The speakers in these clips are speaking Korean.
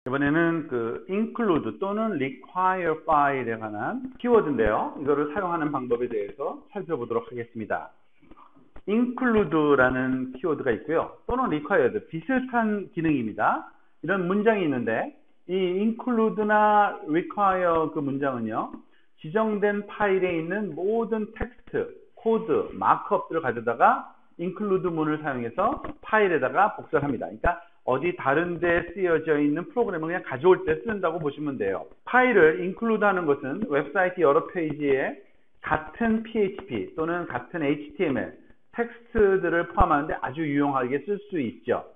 이번에는 그 include 또는 require 파일에 관한 키워드인데요. 이거를 사용하는 방법에 대해서 살펴보도록 하겠습니다. include라는 키워드가 있고요. 또는 required, 비슷한 기능입니다. 이런 문장이 있는데 이 include나 require 그 문장은요. 지정된 파일에 있는 모든 텍스트, 코드, 마크업들을 가져다가 include 문을 사용해서 파일에다가 복사를 합니다. 그러니까 어디 다른 데 쓰여져 있는 프로그램을 그냥 가져올 때 쓰는다고 보시면 돼요. 파일을 include 하는 것은 웹사이트 여러 페이지에 같은 PHP 또는 같은 HTML 텍스트들을 포함하는데 아주 유용하게 쓸 수 있죠.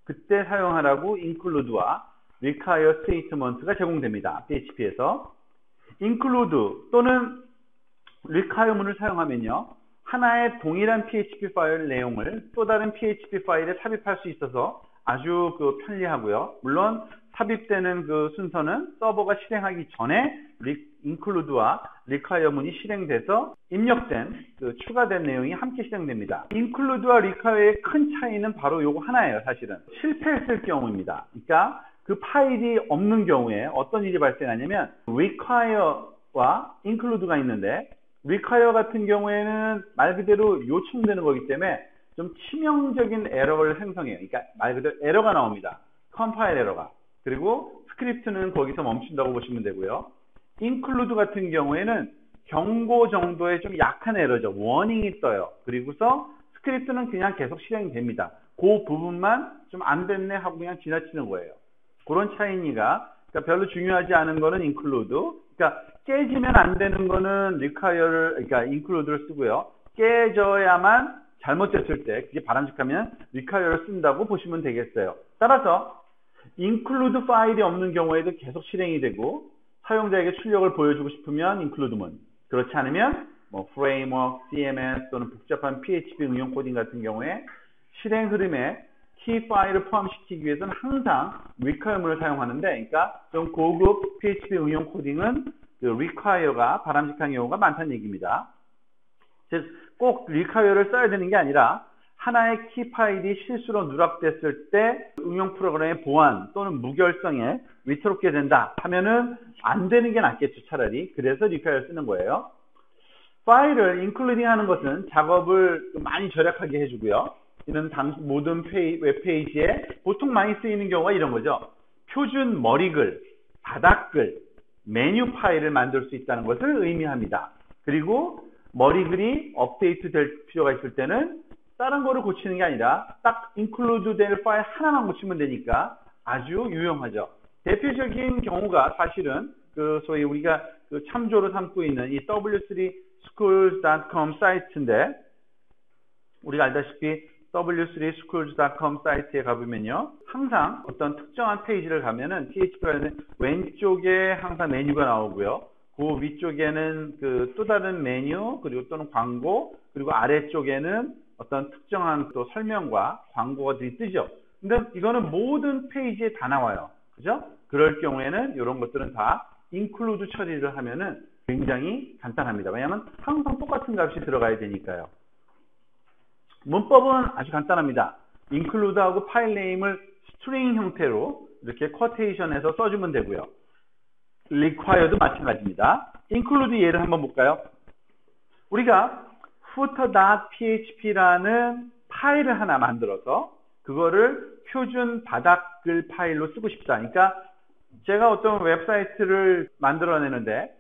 그때 사용하라고 include와 require statement가 제공됩니다. PHP에서. include 또는 require문을 사용하면요. 하나의 동일한 PHP 파일 내용을 또 다른 PHP 파일에 삽입할 수 있어서 아주 편리하고요. 물론 삽입되는 그 순서는 서버가 실행하기 전에 include와 require문이 실행돼서 입력된 추가된 내용이 함께 실행됩니다. include와 require의 큰 차이는 바로 요거 하나예요. 사실은 실패했을 경우입니다. 그러니까 그 파일이 없는 경우에 어떤 일이 발생하냐면 require와 include가 있는데 require 같은 경우에는 말 그대로 요청되는 거기 때문에 좀 치명적인 에러를 생성해요. 그러니까 말 그대로 에러가 나옵니다. 컴파일 에러가. 그리고 스크립트는 거기서 멈춘다고 보시면 되고요. include 같은 경우에는 경고 정도의 좀 약한 에러죠. 워닝이 떠요. 그리고서 스크립트는 그냥 계속 실행됩니다. 그 부분만 좀 안 됐네 하고 그냥 지나치는 거예요. 그런 차이니까 그러니까 별로 중요하지 않은 거는 include. 그러니까 깨지면 안 되는 거는 require를 그러니까 include를 쓰고요. 깨져야만 잘못됐을 때 그게 바람직하면 require를 쓴다고 보시면 되겠어요. 따라서 include 파일이 없는 경우에도 계속 실행이 되고 사용자에게 출력을 보여주고 싶으면 include문, 그렇지 않으면 뭐 framework, CMS 또는 복잡한 PHP 응용 코딩 같은 경우에 실행 흐름에 키 파일을 포함시키기 위해서는 항상 require문을 사용하는데, 그러니까 좀 고급 PHP 응용 코딩은 require가 바람직한 경우가 많다는 얘기입니다. 즉 꼭 require를 써야 되는 게 아니라 하나의 키 파일이 실수로 누락됐을 때 응용 프로그램의 보안 또는 무결성에 위태롭게 된다 하면은 안 되는 게 낫겠죠, 차라리. 그래서 require 쓰는 거예요. 파일을 including 하는 것은 작업을 많이 절약하게 해주고요. 이는 모든 웹페이지에 보통 많이 쓰이는 경우가 이런 거죠. 표준 머리글, 바닥글, 메뉴 파일을 만들 수 있다는 것을 의미합니다. 그리고 머리글이 업데이트 될 필요가 있을 때는 다른 거를 고치는 게 아니라 딱 include 될 파일 하나만 고치면 되니까 아주 유용하죠. 대표적인 경우가 사실은 소위 우리가 참조로 삼고 있는 이 w3schools.com 사이트인데, 우리가 알다시피 w3schools.com 사이트에 가보면요. 항상 어떤 특정한 페이지를 가면은 PHP는 왼쪽에 항상 메뉴가 나오고요. 그 위쪽에는 또 다른 메뉴, 그리고 또는 광고, 그리고 아래쪽에는 어떤 특정한 또 설명과 광고들이 뜨죠. 근데 이거는 모든 페이지에 다 나와요. 그죠? 그럴 경우에는 이런 것들은 다 include 처리를 하면은 굉장히 간단합니다. 왜냐하면 항상 똑같은 값이 들어가야 되니까요. 문법은 아주 간단합니다. include하고 파일 네임을 스트링 형태로 이렇게 쿼테이션해서 써주면 되고요. require도 마찬가지입니다. include 예를 한번 볼까요? 우리가 footer.php라는 파일을 하나 만들어서 그거를 표준 바닥글 파일로 쓰고 싶다. 그러니까 제가 어떤 웹사이트를 만들어내는데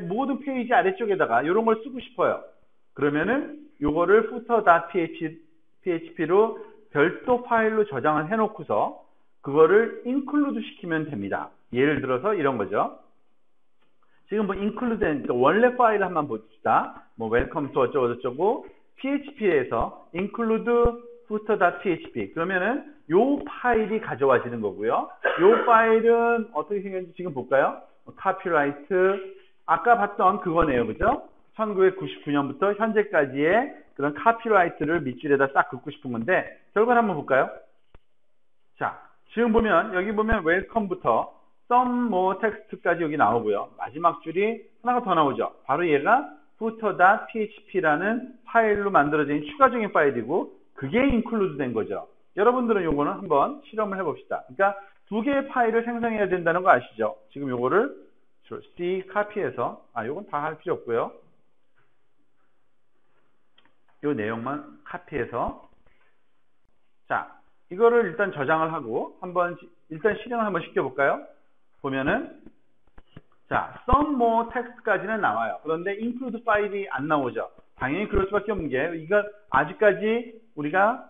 모든 페이지 아래쪽에다가 이런 걸 쓰고 싶어요. 그러면은 요거를 footer.php로 별도 파일로 저장을 해놓고서 그거를 include 시키면 됩니다. 예를 들어서 이런 거죠. 지금 include 원래 파일을 한번 봅시다. welcome to 어쩌고저쩌고 PHP에서 include footer.php 그러면은 요 파일이 가져와지는 거고요. 요 파일은 어떻게 생겼는지 지금 볼까요? 카피라이트 아까 봤던 그거네요. 그죠? 1999년부터 현재까지의 그런 카피라이트를 밑줄에다 싹 긋고 싶은 건데 결과를 한번 볼까요? 자, 지금 보면 여기 보면 웰컴부터 some 텍스트까지 여기 나오고요. 마지막 줄이 하나가 더 나오죠. 바로 얘가 footer.php라는 파일로 만들어진 추가적인 파일이고 그게 include 된 거죠. 여러분들은 요거는 한번 실험을 해봅시다. 그러니까 두 개의 파일을 생성해야 된다는 거 아시죠? 지금 요거를 C 카피해서, 요건 다 할 필요 없고요. 요 내용만 카피해서, 자, 이거를 일단 저장을 하고 한번 일단 실행을 한번 시켜볼까요? 보면은 자, some more text까지는 나와요. 그런데 include 파일이 안 나오죠. 당연히 그럴 수밖에 없는 게 이거 아직까지 우리가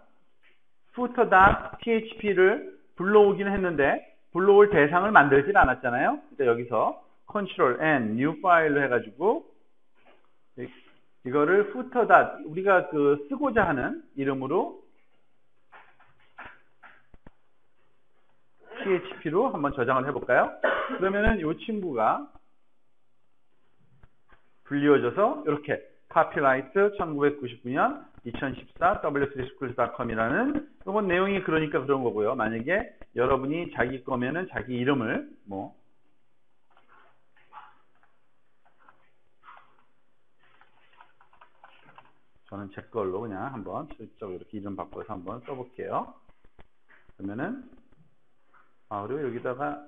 footer.php를 불러오긴 했는데 불러올 대상을 만들진 않았잖아요. 그러니까 여기서 Ctrl N new 파일로 해가지고 이거를 footer. 우리가 그 쓰고자 하는 이름으로 php로 한번 저장을 해볼까요? 그러면은 이 친구가 불리워져서 이렇게 copyright 1999년 2014 w3schools.com이라는 이건 내용이 그러니까 그런 거고요. 만약에 여러분이 자기 거면은 자기 이름을 저는 제 걸로 그냥 한번 슬쩍 이렇게 이름 바꿔서 한번 써볼게요. 그러면은 그리고 여기다가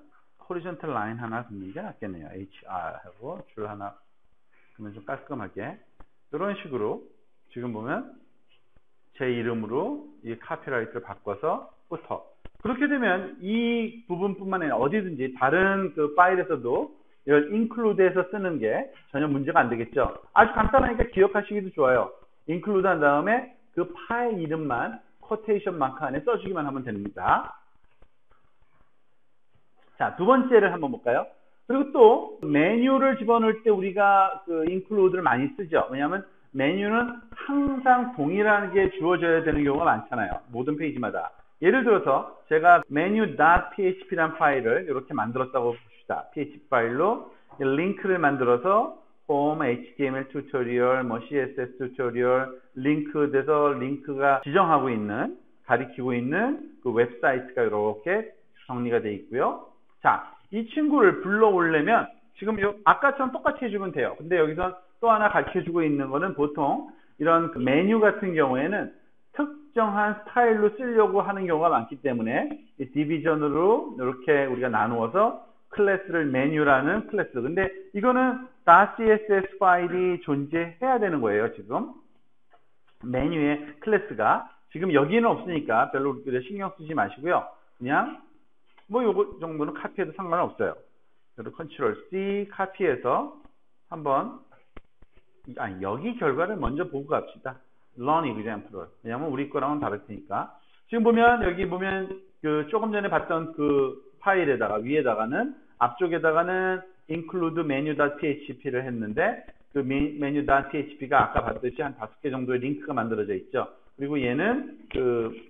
horizontal line 하나 긋는 게 낫겠네요. HR 하고 줄 하나 그러면 좀 깔끔하게 이런 식으로 지금 보면 제 이름으로 이 카피라이트를 바꿔서 footer. 그렇게 되면 이 부분뿐만 아니라 어디든지 다른 그 파일에서도 이걸 include해서 쓰는 게 전혀 문제가 안 되겠죠. 아주 간단하니까 기억하시기도 좋아요. include 한 다음에 그 파일 이름만 quotation 마크 안에 써주기만 하면 됩니다. 자, 두 번째를 한번 볼까요? 그리고 또 메뉴를 집어넣을 때 우리가 그 include를 많이 쓰죠. 왜냐하면 메뉴는 항상 동일하게 주어져야 되는 경우가 많잖아요. 모든 페이지마다. 예를 들어서 제가 menu.php라는 파일을 이렇게 만들었다고 봅시다. php 파일로 링크를 만들어서 home, html 튜토리얼, css 튜토리얼, 링크 돼서 링크가 지정하고 있는, 가리키고 있는 그 웹사이트가 이렇게 정리가 되어 있고요. 자, 이 친구를 불러오려면 지금 아까처럼 똑같이 해주면 돼요. 근데 여기서 또 하나 가르쳐주고 있는 거는 보통 이런 그 메뉴 같은 경우에는 특정한 스타일로 쓰려고 하는 경우가 많기 때문에 이 디비전으로 이렇게 우리가 나누어서 클래스를 메뉴라는 클래스. 근데 이거는 .css 파일이 존재해야 되는 거예요. 지금 메뉴의 클래스가 지금 여기는 없으니까 별로 신경 쓰지 마시고요. 그냥 요거 정도는 카피해도 상관없어요. 그리고 Ctrl C 카피해서 한번 여기 결과를 먼저 보고 갑시다. Learn example. 왜냐면 우리 거랑은 다를 테니까. 지금 보면 여기 보면 그 조금 전에 봤던 그 파일에다가 위에다가는 앞쪽에다가는 include menu.php를 했는데 그 menu.php가 아까 봤듯이 한 5개 정도의 링크가 만들어져 있죠. 그리고 얘는 그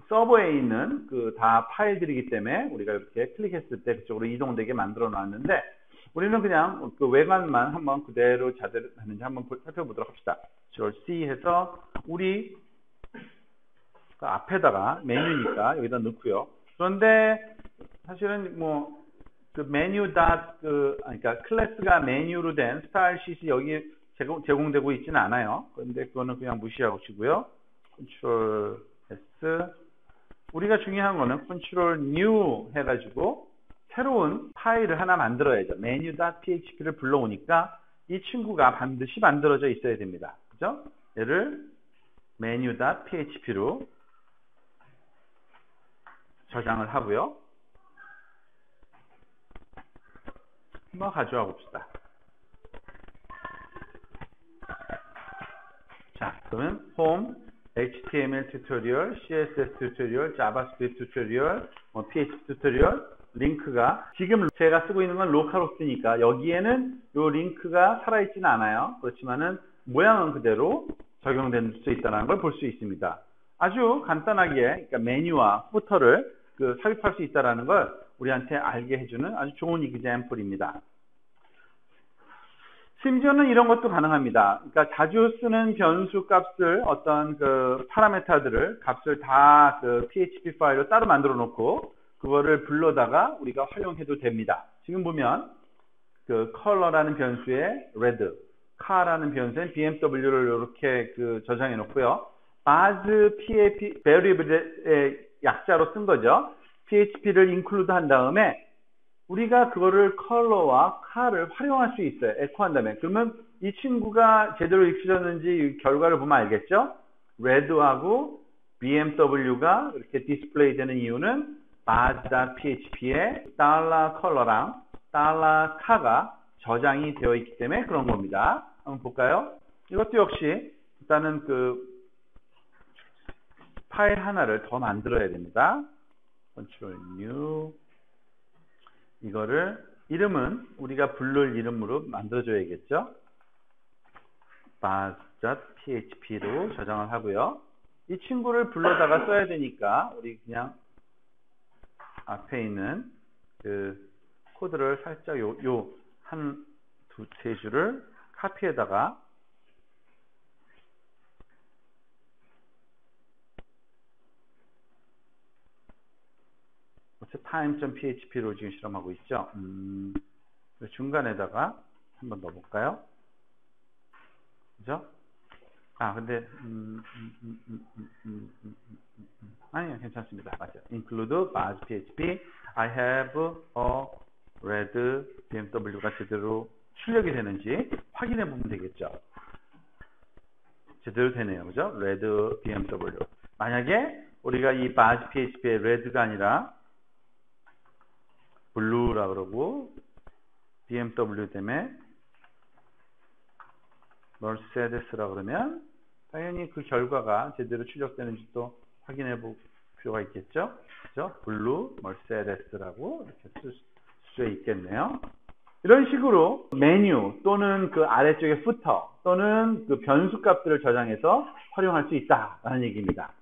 서버에 있는 그 다 파일들이기 때문에 우리가 이렇게 클릭했을 때 그쪽으로 이동되게 만들어 놨는데 우리는 그냥 그 외관만 한번 그대로 자대로 하는지 한번 살펴보도록 합시다. Ctrl C 해서 우리 그 앞에다가 메뉴니까 여기다 넣고요. 그런데 사실은 그 메뉴 그러니까 클래스가 메뉴로 된 스타일 시트 여기 제공되고 있지는 않아요. 그런데 그거는 그냥 무시하시고요. Ctrl S. 우리가 중요한 거는 Ctrl New 해가지고 새로운 파일을 하나 만들어야죠. menu.php를 불러오니까 이 친구가 반드시 만들어져 있어야 됩니다. 그죠? 얘를 menu.php로 저장을 하고요. 한번 가져와 봅시다. 자, 그러면 home, HTML 튜토리얼, CSS 튜토리얼, 자바스크립트 튜토리얼, PHP 튜토리얼, 링크가 지금 제가 쓰고 있는 건 로컬호스트니까 여기에는 이 링크가 살아있지는 않아요. 그렇지만은 모양은 그대로 적용될 수 있다는 걸 볼 수 있습니다. 아주 간단하게 그러니까 메뉴와 후터를 삽입할 수 있다는 걸 우리한테 알게 해주는 아주 좋은 example입니다. 심지어는 이런 것도 가능합니다. 그러니까 자주 쓰는 변수 값을 어떤 그 파라메타들을 값을 다 그 PHP 파일로 따로 만들어 놓고 그거를 불러다가 우리가 활용해도 됩니다. 지금 보면 그 color라는 변수에 red, car라는 변수에 BMW를 이렇게 그 저장해 놓고요. baz PAP variable의 약자로 쓴 거죠. PHP를 include 한 다음에 우리가 그거를 컬러와 칼을 활용할 수 있어요. 에코한 다음에. 그러면 이 친구가 제대로 익혀졌는지 결과를 보면 알겠죠? red하고 BMW가 이렇게 디스플레이 되는 이유는 bars.php에 $color랑 $car가 저장이 되어 있기 때문에 그런 겁니다. 한번 볼까요? 이것도 역시 일단은 그 파일 하나를 더 만들어야 됩니다. Ctrl New. 이거를 이름은 우리가 부를 이름으로 만들어줘야겠죠. bars.php로 저장을 하고요. 이 친구를 불러다가 써야 되니까 우리 그냥 앞에 있는 그 코드를 살짝 요 한 두세 줄을 카피에다가 time.php로 지금 실험하고 있죠. 중간에다가 한번 넣어볼까요? 그죠? 근데 아니요, 괜찮습니다. 맞아요. include bars php I have a red BMW가 제대로 출력이 되는지 확인해 보면 되겠죠. 제대로 되네요. 그죠? red BMW. 만약에 우리가 이 bars php의 red가 아니라 blue라 그러고 BMW 때문에 Mercedes라 그러면 당연히 그 결과가 제대로 출력되는지도 확인해 볼 필요가 있겠죠. 그죠? blue Mercedes라고 이렇게 쓸 수 있겠네요. 이런 식으로 메뉴 또는 그 아래쪽에 footer 또는 그 변수 값들을 저장해서 활용할 수 있다라는 얘기입니다.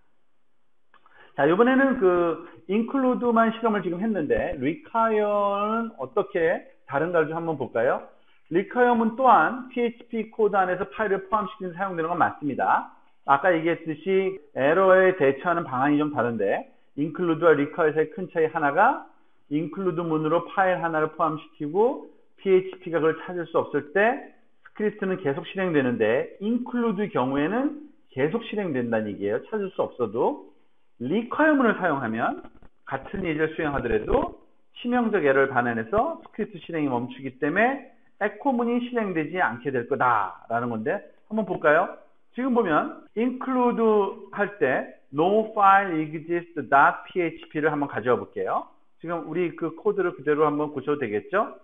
자, 이번에는 그 include만 실험을 지금 했는데 require는 어떻게 다른가를 좀 한번 볼까요? require는 또한 PHP 코드 안에서 파일을 포함시키는 사용되는 건 맞습니다. 아까 얘기했듯이 에러에 대처하는 방안이 좀 다른데 include와 require의 큰 차이 하나가 include 문으로 파일 하나를 포함시키고 PHP가 그걸 찾을 수 없을 때 스크립트는 계속 실행되는데 include 경우에는 계속 실행된다는 얘기예요. 찾을 수 없어도. requirement을 사용하면 같은 예제를 수행하더라도 치명적 에러를 반환해서 스크립트 실행이 멈추기 때문에 에코문이 실행되지 않게 될 거다라는 건데 한번 볼까요? 지금 보면 include 할 때 no file exists.php를 한번 가져와 볼게요. 지금 우리 그 코드를 그대로 한번 고쳐도 되겠죠?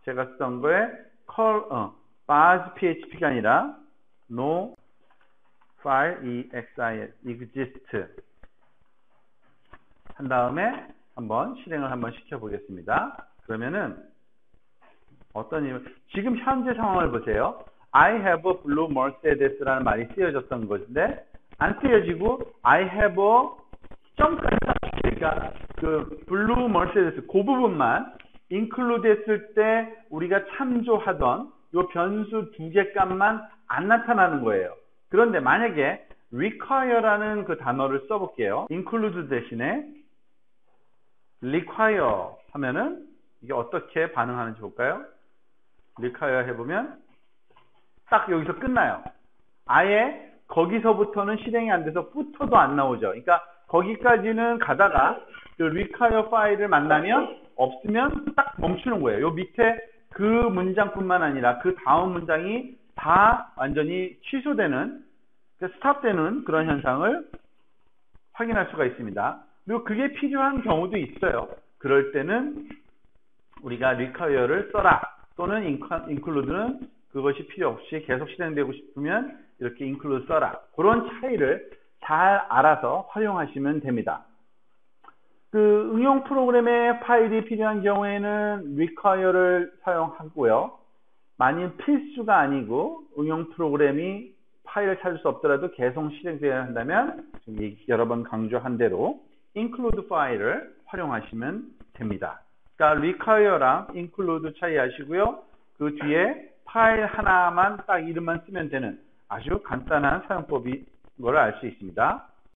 제가 쓰던 거에 bars php가 아니라 no file exist 한 다음에 한번 실행을 한번 시켜 보겠습니다. 그러면은 어떤 이유? 지금 현재 상황을 보세요. I have a blue Mercedes라는 말이 쓰여졌던 것인데 안 쓰여지고 I have a 점까지 그러니까 그 blue Mercedes 그 부분만 include 했을 때 우리가 참조하던 이 변수 두 개 값만 안 나타나는 거예요. 그런데 만약에 require라는 그 단어를 써볼게요. include 대신에 require 하면은 이게 어떻게 반응하는지 볼까요? require 해보면 딱 여기서 끝나요. 아예 거기서부터는 실행이 안 돼서 footer도 안 나오죠. 그러니까 거기까지는 가다가 그 require 파일을 만나면 없으면 딱 멈추는 거예요. 요 밑에 그 문장뿐만 아니라 그 다음 문장이 다 완전히 취소되는 스탑되는 그런 현상을 확인할 수가 있습니다. 그리고 그게 필요한 경우도 있어요. 그럴 때는 우리가 require를 써라 또는 include는 그것이 필요 없이 계속 실행되고 싶으면 이렇게 include 써라. 그런 차이를 잘 알아서 활용하시면 됩니다. 그 응용 프로그램에 파일이 필요한 경우에는 require를 사용하고요. 만일 필수가 아니고 응용 프로그램이 파일을 찾을 수 없더라도 계속 실행되어야 한다면 여러 번 강조한 대로 include 파일을 활용하시면 됩니다. 그러니까 require랑 include 차이 아시고요. 그 뒤에 파일 하나만 딱 이름만 쓰면 되는 아주 간단한 사용법인 걸 알 수 있습니다.